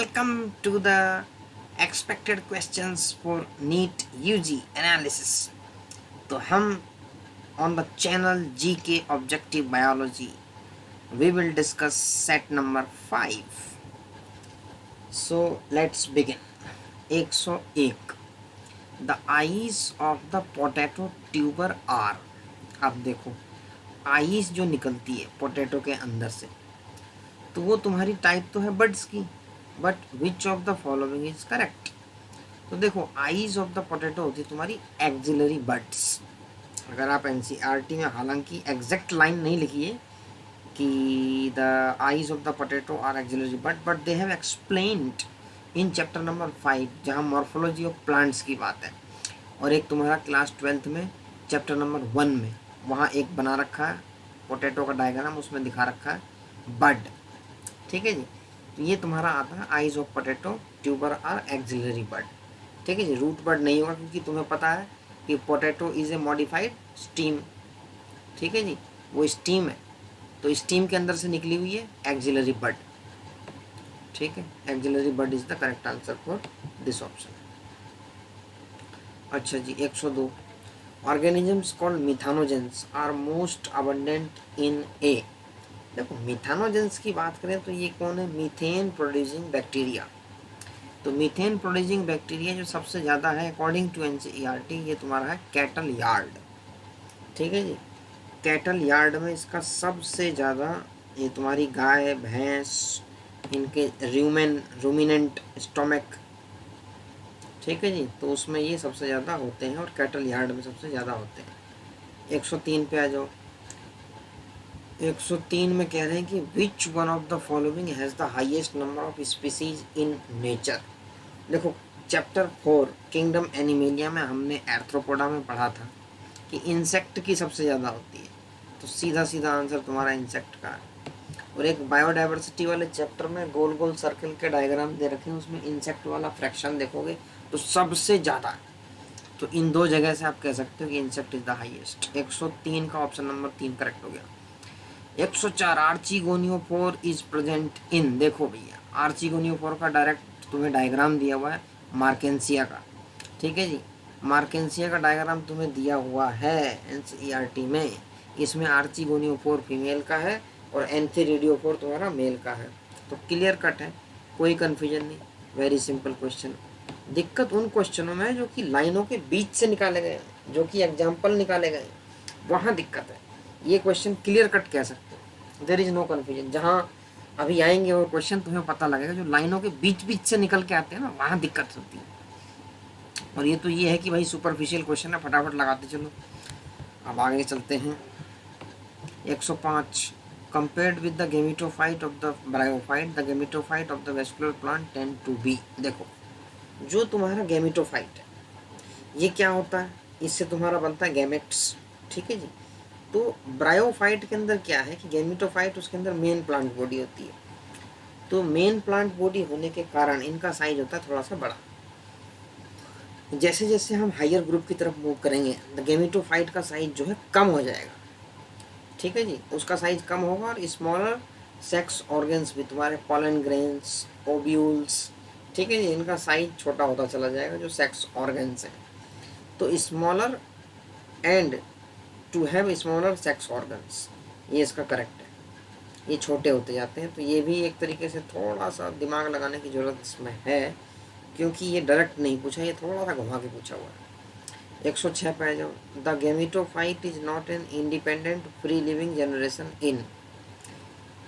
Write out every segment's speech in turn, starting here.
Welcome to the expected questions for NEET UG analysis. तो हम on the channel GK Objective Biology we will discuss set number 5. So let's begin. 101. The eyes of the potato tuber are. अब देखो eyes जो निकलती है potato के अंदर से, तो वो तुम्हारी टाइप तो है बड्स की, but which of the following is correct. तो देखो आईज ऑफ द पोटैटो होती है तुम्हारी एक्सिलरी बड्स। अगर आप एनसीईआरटी में हालांकि एग्जैक्ट लाइन नहीं लिखी है कि the eyes of the potato are axillary but they have explained in chapter number 5 जहाँ मॉर्फोलॉजी ऑफ प्लांट्स की बात है, और एक तुम्हारा क्लास 12th में चैप्टर नंबर 1 में वहाँ एक बना रखा है पोटैटो का डायग्राम, उसमें दिखा रखा है बड। ठीक है जी, तो ये तुम्हारा आता है eyes of potato tuber are axillary bud. ठीक है जी, रूट बड नहीं होगा क्योंकि तुम्हें पता है कि potato is a modified steam. ठीक है जी, वो स्टीम है, तो स्टीम के अंदर से निकली हुई है एक्सिलरी बड। ठीक है, axillary bud is the correct answer for this option. अच्छा जी, 102. Organisms called methanogens are most abundant in a. देखो मिथानोजेंस की बात करें तो ये कौन है, मीथेन प्रोड्यूसिंग बैक्टीरिया। तो मीथेन प्रोड्यूसिंग बैक्टीरिया जो सबसे ज़्यादा है अकॉर्डिंग टू एनसीईआरटी ये तुम्हारा है कैटल यार्ड। ठीक है जी, कैटल यार्ड में इसका सबसे ज़्यादा ये तुम्हारी गाय भैंस इनके रूमिनेंट स्टोमक। ठीक है जी, तो उसमें ये सबसे ज़्यादा होते हैं और कैटल यार्ड में सबसे ज़्यादा होते हैं। 103 पे आ जाओ। 103 में कह रहे हैं कि विच one of the following has the highest number of species in nature. देखो चैप्टर 4 किंगडम एनिमेलिया में हमने एर्थ्रोपोडा में पढ़ा था कि इंसेक्ट की सबसे ज़्यादा होती है, तो सीधा सीधा आंसर तुम्हारा इंसेक्ट का है। और एक बायोडाइवर्सिटी वाले चैप्टर में गोल गोल सर्कल के डायग्राम दे रखे हैं, उसमें इंसेक्ट वाला फ्रैक्शन देखोगे तो सबसे ज़्यादा। तो इन दो जगह से आप कह सकते हो कि इंसेक्ट इज द हाईएस्ट। 103 का ऑप्शन नंबर 3 करेक्ट हो गया। 104 आर्चिगोनियोफोर इज प्रेजेंट इन। देखो भैया आर्चिगोनियोफोर का डायरेक्ट तुम्हें डायग्राम दिया हुआ है मार्केंसिया का। ठीक है जी, मार्केंसिया का डायग्राम तुम्हें दिया हुआ है एनसीईआरटी में। इसमें आर्चिगोनियोफोर फीमेल का है और एंथेरिडियोफोर तुम्हारा मेल का है। तो क्लियर कट है, कोई कन्फ्यूजन नहीं, वेरी सिंपल क्वेश्चन। दिक्कत उन क्वेश्चनों में है जो कि लाइनों के बीच से निकाले गए हैं, जो कि एग्जाम्पल निकाले गए हैं, वहाँ दिक्कत है। ये क्वेश्चन क्लियर कट कह सकते हो, देयर इज नो कन्फ्यूजन। जहाँ अभी आएंगे और क्वेश्चन तुम्हें पता लगेगा, जो लाइनों के बीच बीच से निकल के आते हैं ना, वहाँ दिक्कत होती है। और ये तो ये है कि भाई सुपरफिशियल क्वेश्चन है, फटाफट लगाते चलो। अब आगे चलते हैं। 105 compared with the gametophyte of the bryophyte, the gametophyte of the vascular plant tend to be। देखो जो तुम्हारा गैमेटोफाइट है ये क्या होता है, इससे तुम्हारा बनता है गैमेट्स। ठीक है जी, तो ब्रायोफाइट के अंदर क्या है कि गैमेटोफाइट उसके अंदर मेन प्लांट बॉडी होती है, तो मेन प्लांट बॉडी होने के कारण इनका साइज होता है थोड़ा सा बड़ा। जैसे जैसे हम हायर ग्रुप की तरफ मूव करेंगे द गैमेटोफाइट का साइज जो है कम हो जाएगा। ठीक है जी, उसका साइज कम होगा और स्मॉलर सेक्स ऑर्गन्स भी तुम्हारे पॉलन ग्रेन्स ओव्यूल्स, ठीक है जी, इनका साइज छोटा होता चला जाएगा जो सेक्स ऑर्गन्स हैं। तो smaller and to have smaller sex organs, ये इसका करेक्ट है, ये छोटे होते जाते हैं। तो ये भी एक तरीके से थोड़ा सा दिमाग लगाने की ज़रूरत इसमें है, क्योंकि ये डायरेक्ट नहीं पूछा, ये थोड़ा सा घुमा के पूछा हुआ है। 106 पे जाओ। The gametophyte is not an independent free living generation in.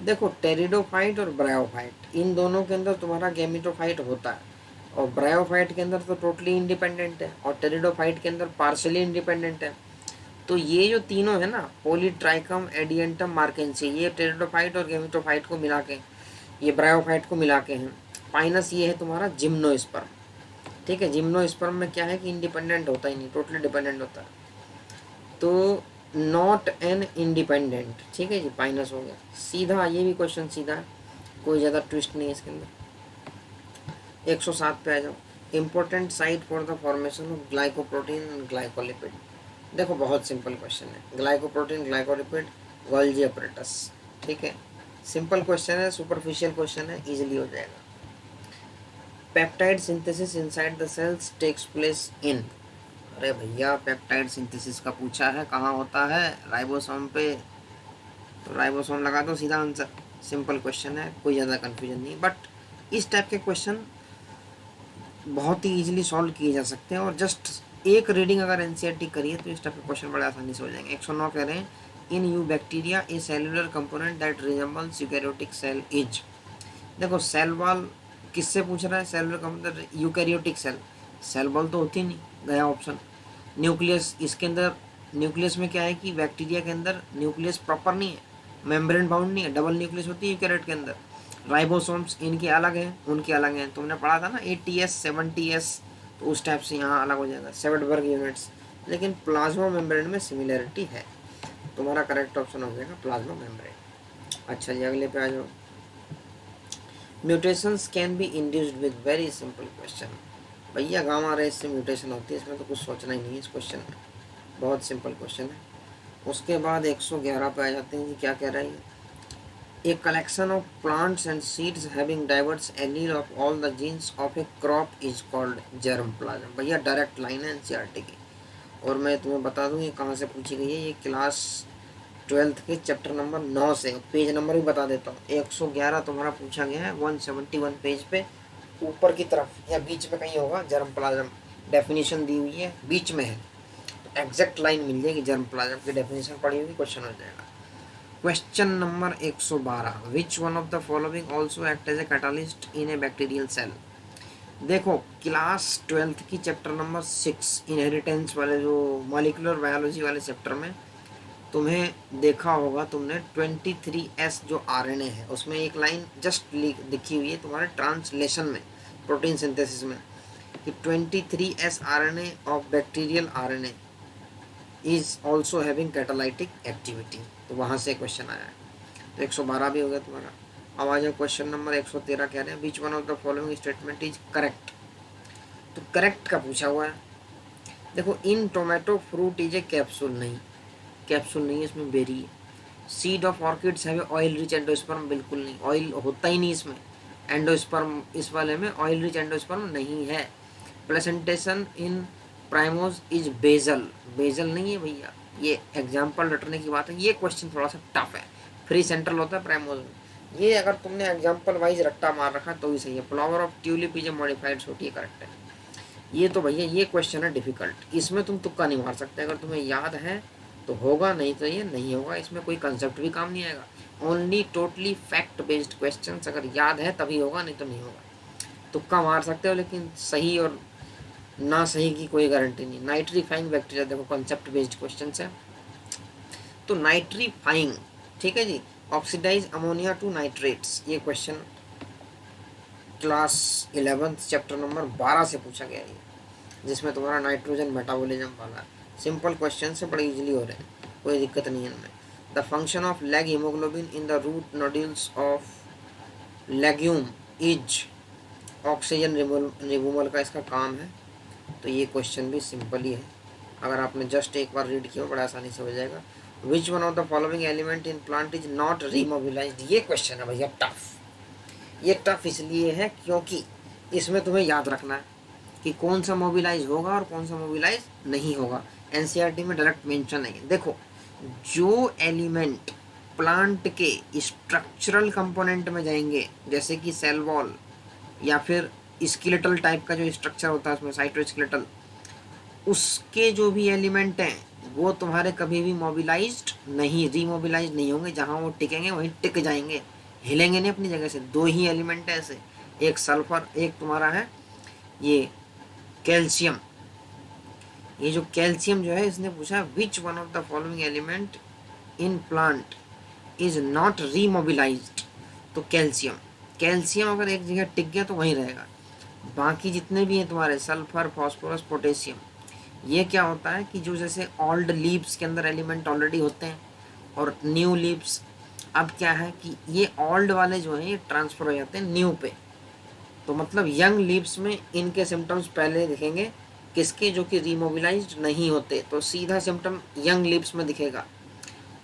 देखो टेरिडोफाइट और ब्रायोफाइट इन दोनों के अंदर तुम्हारा गैमेटोफाइट होता है, और ब्रायोफाइट के अंदर तो टोटली इंडिपेंडेंट है और टेरिडोफाइट के अंदर पार्शली इंडिपेंडेंट है। तो ये जो तीनों है ना, पॉलीट्राइकम एडियंटम मार्केंसी, ये टेरिडोफाइट और गैमेटोफाइट को मिला के, ये ब्रायोफाइट को मिला के हैं। पाइनस ये है तुम्हारा जिम्नोस्पर्म। ठीक है, जिम्नोस्पर्म में क्या है कि इंडिपेंडेंट होता ही नहीं, टोटली डिपेंडेंट होता है, तो नॉट एन इंडिपेंडेंट। ठीक है जी, पाइनस हो गया सीधा, ये भी क्वेश्चन सीधा है, कोई ज़्यादा ट्विस्ट नहीं है इसके अंदर। 107 पे आ जाओ। Important site for the formation of glycoprotein and glycolipid. देखो बहुत सिंपल क्वेश्चन है, ग्लाइकोप्रोटीन ग्लाइकोलिपिड गोल्जी अपरेटस। ठीक है, सिंपल क्वेश्चन है, सुपरफिशियल क्वेश्चन है, इजीली हो जाएगा। Peptide synthesis inside the cells takes place in. अरे भैया पेप्टाइड सिंथेसिस का पूछा है, कहाँ होता है? राइबोसोम पे। तो राइबोसोम लगा दो, सीधा आंसर। सिंपल क्वेश्चन है, कोई ज़्यादा कन्फ्यूजन नहीं। बट इस टाइप के क्वेश्चन बहुत ही इजीली सॉल्व किए जा सकते हैं, और जस्ट एक रीडिंग अगर एनसीईआरटी करिए तो इस टाइप के क्वेश्चन बड़े आसानी से हो जाएंगे। 109 कह रहे हैं in eubacteria a cellular component that resembles eukaryotic cell is. देखो सेल वॉल किससे पूछ रहा है? Cellular component eukaryotic cell, cell wall तो होती नहीं, गया ऑप्शन। न्यूक्लियस, इसके अंदर न्यूक्लियस में क्या है कि बैक्टीरिया के अंदर न्यूक्लियस प्रॉपर नहीं है, मेम्ब्रेन बाउंड नहीं है, डबल न्यूक्लियस होती है यूकैरियोट के अंदर। राइबोसोम्स इनके अलग हैं, उनके अलग हैं, तुमने पढ़ा था ना 80s 70s, तो उस टाइप से यहाँ अलग हो जाएगा, सेवेडबर्ग यूनिट्स। लेकिन प्लाज्मा मेम्ब्रेन में सिमिलरिटी है, तुम्हारा करेक्ट ऑप्शन हो जाएगा प्लाज्मा मेम्ब्रेन। अच्छा जी, अगले पे आ जाओ। Mutations can be induced with very simple question. भैया गामा रेस से म्यूटेशन होती है, इसमें तो कुछ सोचना ही नहीं है इस क्वेश्चन में, बहुत सिंपल क्वेश्चन है। उसके बाद 111 पे आ जाते हैं जी, क्या कह रहा है? A collection of plants and seeds having diverse allele of all the genes of a crop is called germplasm। भैया डायरेक्ट लाइन है एनसीईआरटी की, और मैं तुम्हें बता दूं ये कहाँ से पूछी गई है। ये क्लास 12th के चैप्टर नंबर 9 से, पेज नंबर भी बता देता हूँ। 111 तुम्हारा पूछा गया है 171 पेज पे, ऊपर की तरफ या बीच में कहीं होगा जर्मप्लाज्म, डेफिनेशन दी हुई है, बीच में है, तो एग्जैक्ट लाइन मिल जाएगी, जर्मप्लाज्म की डेफिनेशन पड़ी हुई, क्वेश्चन हो जाएगा। Question number 112, which one of the following also act as a catalyst in a bacterial cell. देखो क्लास 12th की चैप्टर नंबर 6 इनहेरिटेंस वाले, जो मॉलिक्यूलर बायोलॉजी वाले चैप्टर में तुम्हें देखा होगा तुमने 23S जो आरएनए है, उसमें एक लाइन जस्ट लिखी हुई है तुम्हारे ट्रांसलेशन में, प्रोटीन सिंथेसिस में, कि 23S RNA of bacterial RNA is also having catalytic activity. तो वहाँ से क्वेश्चन आया है, तो 112 भी हो गया तुम्हारा। अब आ जाओ क्वेश्चन नंबर 113, कह रहे हैं which one of the following statement is correct. तो करेक्ट का पूछा हुआ है। देखो in tomato fruit is a capsule, नहीं कैप्सूल नहीं है, इसमें बेरी है। सीड ऑफ ऑर्किड्स है ऑयल रिच एंडोस्पर्म, बिल्कुल नहीं, ऑयल होता ही नहीं इसमें। एंडोस्पर्म, इस वाले में ऑयल रिच एंडोस्पर्म नहीं है। Placentation in primrose is basal, basal नहीं है भैया, ये एग्जाम्पल रटने की बात है। ये क्वेश्चन थोड़ा सा टफ है, फ्री सेंट्रल होता है प्राइमोस में, ये अगर तुमने एग्जाम्पल वाइज रट्टा मार रखा तो भी सही है। Flower of tulip is a modified छोटी है, करेक्ट है। ये तो भैया ये क्वेश्चन है डिफिकल्ट, इसमें तुम तुक्का नहीं मार सकते, अगर तुम्हें याद है तो होगा, नहीं तो ये नहीं होगा, इसमें कोई कंसेप्ट भी काम नहीं आएगा। Only totally fact based question अगर याद है तभी होगा, नहीं तो नहीं होगा। तुक्का मार सकते हो लेकिन सही और ना सही की कोई गारंटी नहीं। नाइट्रीफाइंग बैक्टीरिया, देखो कॉन्सेप्ट बेस्ड क्वेश्चन है, तो नाइट्रीफाइंग, ठीक है जी, ऑक्सीडाइज अमोनिया टू नाइट्रेट्स, ये question class 11th chapter number 12 से पूछा गया है, जिसमें तुम्हारा नाइट्रोजन मेटाबॉलिज्म वाला सिंपल क्वेश्चन से बड़े इजीली हो रहे हैं, कोई दिक्कत नहीं है इनमें। The function of leg haemoglobin in the root nodules of legume is, oxygen removal का इसका काम है। तो ये क्वेश्चन भी सिंपल ही है, अगर आपने जस्ट एक बार रीड किया बड़ा आसानी से हो जाएगा। Which one of the following element in plant is not remobilized, ये क्वेश्चन है भैया टफ। ये टफ इसलिए है क्योंकि इसमें तुम्हें याद रखना है कि कौन सा मोबिलाइज होगा और कौन सा मोबिलाइज नहीं होगा, एनसीईआरटी में डायरेक्ट मेंशन है। देखो जो एलिमेंट प्लांट के स्ट्रक्चरल कंपोनेंट में जाएंगे, जैसे कि सेल वॉल या फिर स्केलेटल टाइप का जो स्ट्रक्चर होता है उसमें साइटोस्केलेटल, उसके जो भी एलिमेंट हैं वो तुम्हारे कभी भी मोबिलाइज्ड नहीं, रीमोबिलाइज नहीं होंगे, जहाँ वो टिकेंगे वहीं टिक जाएंगे, हिलेंगे नहीं अपनी जगह से। दो ही एलिमेंट है ऐसे, एक सल्फर, एक तुम्हारा है ये कैल्शियम। ये जो कैल्शियम जो है, इसने पूछा which one of the following element in plant is not remobilized, तो कैल्शियम, कैल्शियम अगर एक जगह टिक गया तो वहीं रहेगा। बाकी जितने भी हैं तुम्हारे सल्फर, फास्फोरस, पोटेशियम, ये क्या होता है कि जो जैसे ओल्ड लीव्स के अंदर एलिमेंट ऑलरेडी होते हैं और न्यू लीव्स, अब क्या है कि ये ओल्ड वाले जो हैं ये ट्रांसफर हो जाते हैं न्यू पे, तो मतलब यंग लीव्स में इनके सिम्टम्स पहले दिखेंगे, किसके, जो कि रीमोबिलाइज्ड नहीं होते, तो सीधा सिम्टम यंग लीव्स में दिखेगा।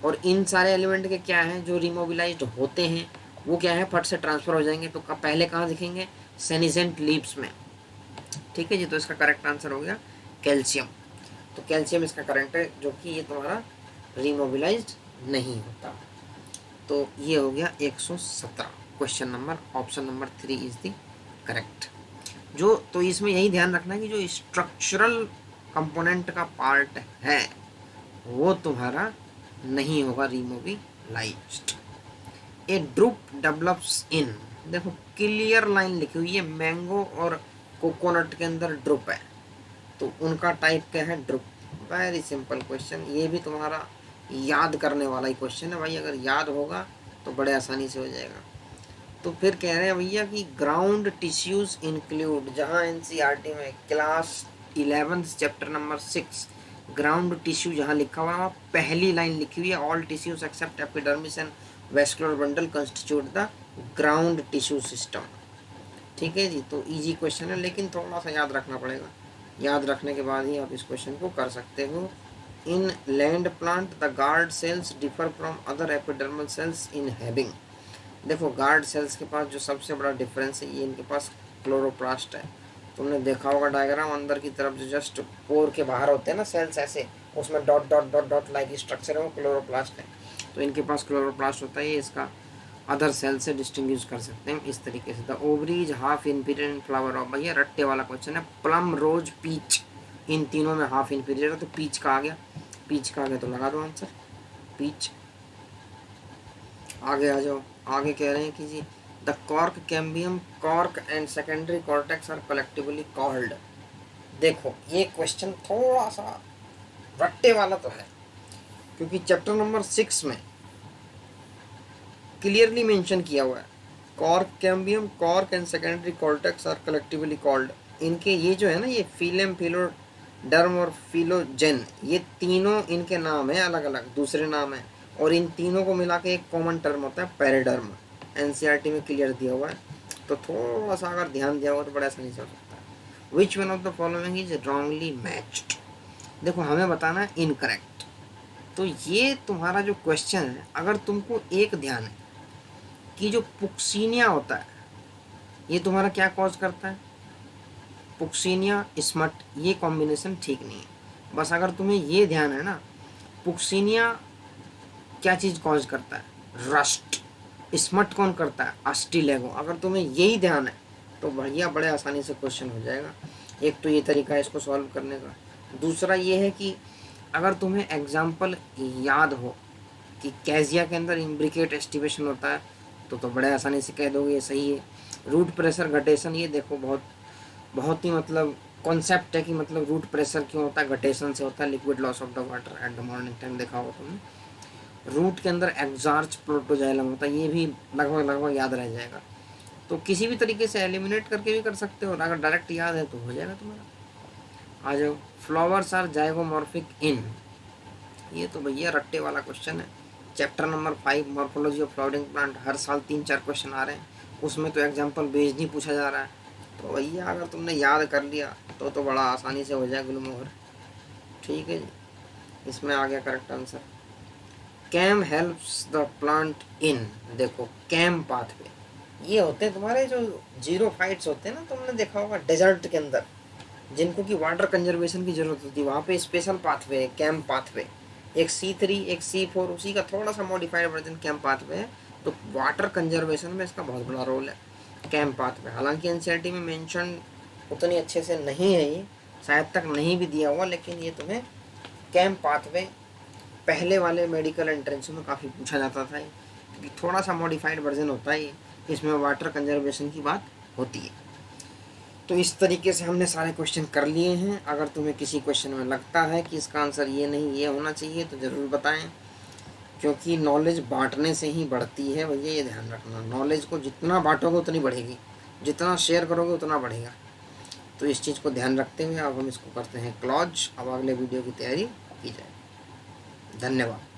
और इन सारे एलिमेंट के क्या है, जो रीमोबिलाइज्ड होते हैं वो क्या है फट से ट्रांसफर हो जाएंगे, तो पहले कहाँ दिखेंगे, सेनिसेंट लीव्स में। ठीक है जी, तो इसका करेक्ट आंसर हो गया कैल्शियम। तो कैल्शियम इसका करंट है जो कि ये तुम्हारा रिमोबिलाइज्ड नहीं होता। तो ये हो गया 117 question number, option number 3 is the correct. जो तो इसमें यही ध्यान रखना कि जो स्ट्रक्चरल कंपोनेंट का पार्ट है वो तुम्हारा नहीं होगा रिमोबिलाइज्ड। ए ड्रुप डेवलप्स इन, देखो क्लियर लाइन लिखी हुई है, मैंगो और कोकोनट के अंदर ड्रुप है, तो उनका टाइप क्या है, ड्रुप। वेरी सिंपल क्वेश्चन, ये भी तुम्हारा याद करने वाला ही क्वेश्चन है भाई, अगर याद होगा तो बड़े आसानी से हो जाएगा। तो फिर कह रहे हैं भैया कि ग्राउंड टिश्यूज इंक्लूड, जहाँ एनसीईआरटी में class 11 chapter number 6 ground tissue जहाँ लिखा हुआ है पहली लाइन लिखी हुई है, all tissues except epidermis and vascular bundle constitute the ground tissue system. ठीक है जी, तो इजी क्वेश्चन है लेकिन थोड़ा सा याद रखना पड़ेगा, याद रखने के बाद ही आप इस क्वेश्चन को कर सकते हो। इन land plant the guard cells differ from other epidermal cells in having, देखो गार्ड सेल्स के पास जो सबसे बड़ा डिफरेंस है, ये इनके पास क्लोरोप्लास्ट है। तुमने देखा होगा डायग्राम, अंदर की तरफ जो जस्ट पोर के बाहर होते हैं ना सेल्स ऐसे, उसमें dot dot dot dot like structure है, वो क्लोरोप्लास्ट है। तो इनके पास क्लोरोप्लास्ट होता है, ये इसका अदर सेल से डिस्टिंग्विश कर सकते हैं इस तरीके से। The ovaries half inferior in flower of, भैया रट्टे वाला क्वेश्चन है, प्लम रोज पीच, इन तीनों में हाफ इनपीरियर है, तो पीच का आ गया, पीच का आ गया तो लगा दो आंसर पीच। आगे आ जाओ, आगे कह रहे हैं कि जी the cork cambium cork and secondary cortex are collectively called. देखो ये क्वेश्चन थोड़ा सा रट्टे वाला तो है, क्योंकि चैप्टर नंबर 6 में क्लियरली मेंशन किया हुआ है cork cambium cork and secondary cortex are collectively called. इनके ये जो है ना, ये फिलम, फिलोडर्म और फिलोजेन, ये तीनों इनके नाम है अलग अलग, दूसरे नाम है, और इन तीनों को मिला के एक कॉमन टर्म होता है पेरिडर्म। एनसीईआरटी में क्लियर दिया हुआ है, तो थोड़ा सा अगर ध्यान दिया हुआ तो बड़ा आसानी से हो सकता है। विच one of the following is wrongly matched, देखो हमें बताना है इनकरेक्ट। तो ये तुम्हारा जो क्वेश्चन है, अगर तुमको एक ध्यान है कि जो पुक्सीनिया होता है ये तुम्हारा क्या कॉज करता है, पुक्सीनिया स्मट, ये कॉम्बिनेशन ठीक नहीं है। बस अगर तुम्हें ये ध्यान है ना, पुक्सीनिया क्या चीज़ कॉज करता है, रस्ट, स्मट कौन करता है, अस्टिलेगो, अगर तुम्हें यही ध्यान है तो भैया बड़े आसानी से क्वेश्चन हो जाएगा। एक तो ये तरीका है इसको सॉल्व करने का। दूसरा ये है कि अगर तुम्हें एग्जाम्पल याद हो कि कैजिया के अंदर इम्ब्रिकेट एस्टिवेशन होता है तो बड़े आसानी से कह दोगे ये सही है। रूट प्रेशर घटेशन, ये देखो बहुत ही मतलब कॉन्सेप्ट है कि मतलब रूट प्रेशर क्यों होता है, घटेशन से होता है, liquid loss of the water at the morning time, देखा होगा तुमने। रूट के अंदर एक्सार्च प्रोटोजाइलम होता है, ये भी लगभग याद रह जाएगा। तो किसी भी तरीके से एलिमिनेट करके भी कर सकते हो, और अगर डायरेक्ट याद है तो हो जाएगा तुम्हारा। आ जाओ, फ्लावर्स आर जाइगोमॉर्फिक इन, ये तो भैया रट्टे वाला क्वेश्चन है। Chapter number 5 morphology of flowering plant, हर साल 3-4 क्वेश्चन आ रहे हैं, उसमें तो एग्जाम्पल बेस्ड ही पूछा जा रहा है। तो भैया अगर तुमने याद कर लिया तो बड़ा आसानी से हो जाए गुलमोहर। ठीक है जी, इसमें आ गया correct answer. CAM helps the plant in, देखो कैम पाथवे, ये होते हैं तुम्हारे जो जीरोफाइट्स होते हैं ना, तुमने देखा होगा डेजर्ट के अंदर, जिनको कि वाटर कंजर्वेशन की जरूरत होती है, वहाँ पे स्पेशल पाथवे है कैम पाथवे। एक C3 एक C4, उसी का थोड़ा सा मॉडिफाइड वर्जन कैम पाथवे है। तो वाटर कंजर्वेशन में इसका बहुत बड़ा रोल है कैम पाथवे। हालांकि एनसीईआरटी में मेंशन उतनी अच्छे से नहीं है, ये शायद तक नहीं भी दिया हुआ, लेकिन ये तुम्हें कैम पाथवे पहले वाले मेडिकल एंट्रेंस में काफ़ी पूछा जाता था, क्योंकि थोड़ा सा मॉडिफाइड वर्जन होता है, इसमें वाटर कंजर्वेशन की बात होती है। तो इस तरीके से हमने सारे क्वेश्चन कर लिए हैं। अगर तुम्हें किसी क्वेश्चन में लगता है कि इसका आंसर ये नहीं ये होना चाहिए तो ज़रूर बताएं, क्योंकि नॉलेज बांटने से ही बढ़ती है भैया, ये ध्यान रखना। नॉलेज को जितना बांटोगे उतनी बढ़ेगी, जितना शेयर करोगे उतना बढ़ेगा। तो इस चीज़ को ध्यान रखते हुए अब हम इसको करते हैं क्लोज। अब अगले वीडियो की तैयारी की जाए। धन्यवाद।